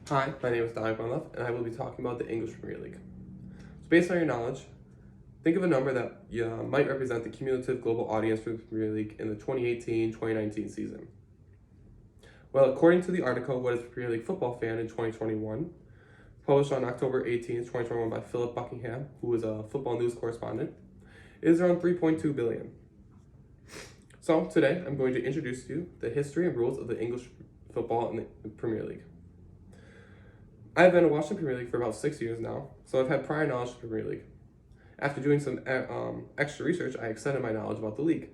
Hi, my name is Don Gunlove, and I will be talking about the English Premier League. So based on your knowledge, think of a number that might represent the cumulative global audience for the Premier League in the 2018-2019 season. Well, according to the article, What is a Premier League Football Fan in 2021, published on October 18th, 2021 by Philip Buckingham, who is a football news correspondent, it is around 3.2 billion. So today, I'm going to introduce to you the history and rules of the English football in the Premier League. I've been watching the Premier League for about 6 years now, so I've had prior knowledge of the Premier League. After doing some extra research, I extended my knowledge about the league.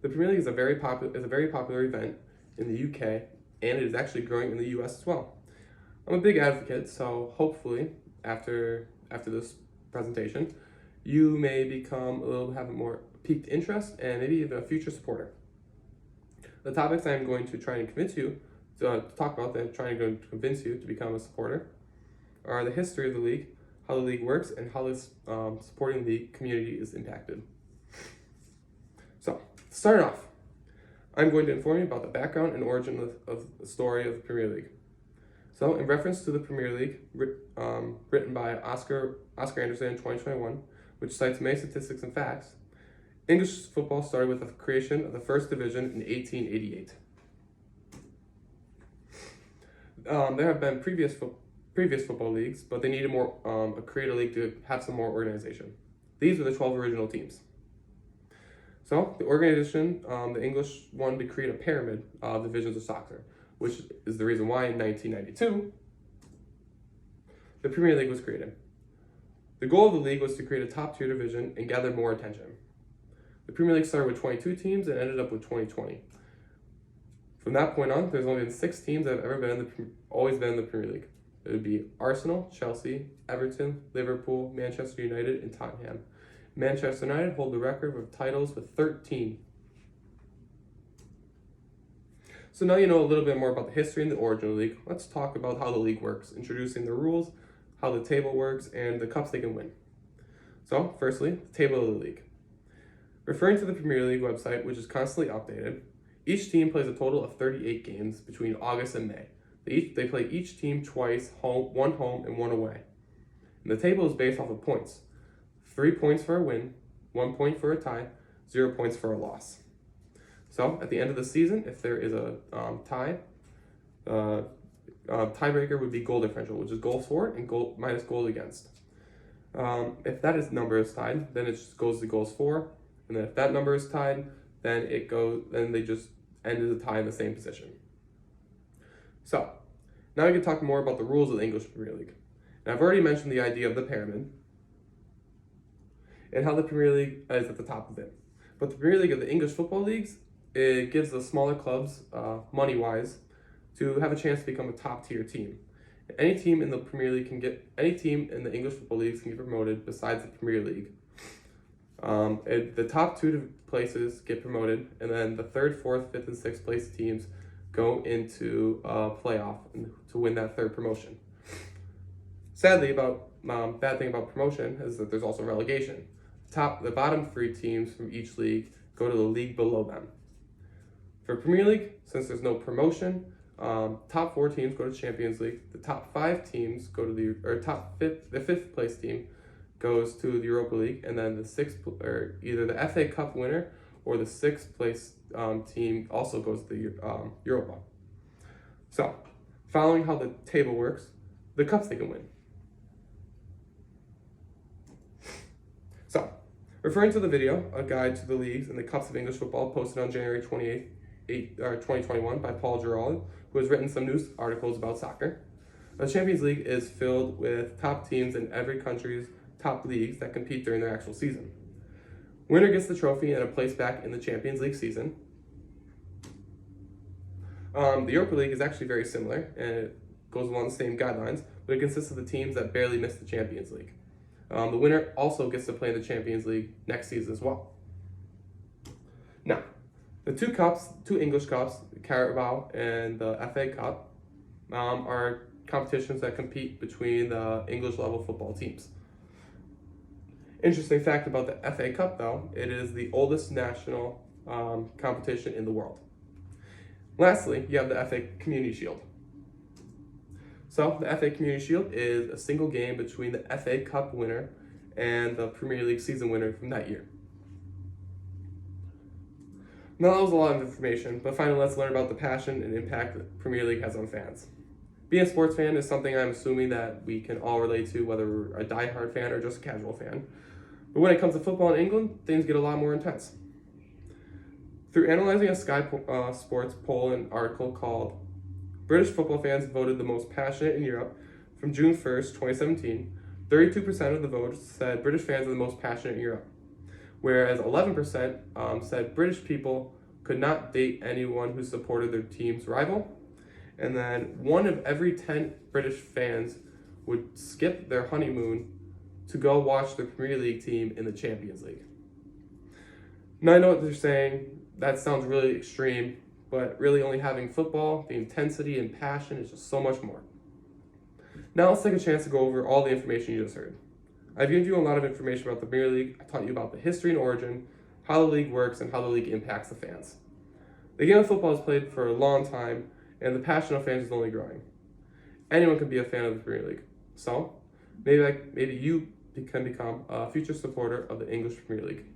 The Premier League is a very popular event in the UK, and it is actually growing in the US as well. I'm a big advocate, so hopefully after this presentation, you may have a more piqued interest and maybe even a future supporter. The topics I'm going to try and convince you to talk about, that I'm trying to convince you to become a supporter, are the history of the league, how the league works, and how this supporting the community is impacted. So, to start off, I'm going to inform you about the background and origin of the story of the Premier League. So, in reference to the Premier League, written by Oscar Anderson in 2021, which cites many statistics and facts, English football started with the creation of the first division in 1888. There have been previous football leagues, but they needed create a league to have some more organization. These were the 12 original teams. So the organization, the English wanted to create a pyramid of divisions of soccer, which is the reason why in 1992, the Premier League was created. The goal of the league was to create a top tier division and gather more attention. The Premier League started with 22 teams and ended up with 2020. From that point on, there's only been 6 teams that have always been in the Premier League. It would be Arsenal, Chelsea, Everton, Liverpool, Manchester United, and Tottenham. Manchester United hold the record of titles with 13. So now you know a little bit more about the history and the origin of the league. Let's talk about how the league works, introducing the rules, how the table works, and the cups they can win. So, firstly, the table of the league. Referring to the Premier League website, which is constantly updated, each team plays a total of 38 games between August and May. They play each team twice, one home and one away. And the table is based off of points. 3 points for a win, 1 point for a tie, 0 points for a loss. So at the end of the season, if there is a tie, tiebreaker would be goal differential, which is goals for and minus goals against. If that number is tied, then it just goes to goals for, and then if that number is tied, then they just ended the tie in the same position. So, now we can talk more about the rules of the English Premier League. And I've already mentioned the idea of the pyramid and how the Premier League is at the top of it. But the Premier League of the English football leagues, it gives the smaller clubs, money-wise, to have a chance to become a top-tier team. Any team in the English football leagues can get promoted besides the Premier League. The top 2 places get promoted, and then the 3rd, 4th, 5th, and 6th place teams go into a playoff to win that 3rd promotion. Sadly, bad thing about promotion is that there's also relegation. The bottom 3 teams from each league go to the league below them. For Premier League, since there's no promotion, top 4 teams go to Champions League. The top 5 teams go to the 5th place team goes to the Europa League, and then either the FA Cup winner or the 6th place team also goes to the Europa. So, following how the table works, the cups they can win. So, referring to the video, A Guide to the Leagues and the Cups of English Football, posted on January 28th, 2021 by Paul Giroud, who has written some news articles about soccer. The Champions League is filled with top teams in every country's top leagues that compete during their actual season. Winner gets the trophy and a place back in the Champions League season. The Europa League is actually very similar, and it goes along the same guidelines, but it consists of the teams that barely miss the Champions League. The winner also gets to play in the Champions League next season as well. Now, the 2 English cups, the Carabao and the FA Cup, are competitions that compete between the English level football teams. Interesting fact about the FA Cup, though, it is the oldest national competition in the world. Lastly, you have the FA Community Shield. So the FA Community Shield is a single game between the FA Cup winner and the Premier League season winner from that year. Now that was a lot of information, but finally let's learn about the passion and impact the Premier League has on fans. Being a sports fan is something I'm assuming that we can all relate to, whether we're a diehard fan or just a casual fan. But when it comes to football in England, things get a lot more intense. Through analyzing a Sky Sports poll and article called British Football Fans Voted the Most Passionate in Europe from June 1st, 2017, 32% of the votes said British fans are the most passionate in Europe, whereas 11% said British people could not date anyone who supported their team's rival, and then 1 of every 10 British fans would skip their honeymoon to go watch the Premier League team in the Champions League. Now I know what they're saying, that sounds really extreme, but really only having football, the intensity and passion is just so much more. Now let's take a chance to go over all the information you just heard. I've given you a lot of information about the Premier League. I taught you about the history and origin, how the league works, and how the league impacts the fans. The game of football is played for a long time, and the passion of fans is only growing. Anyone can be a fan of the Premier League. So, maybe you can become a future supporter of the English Premier League.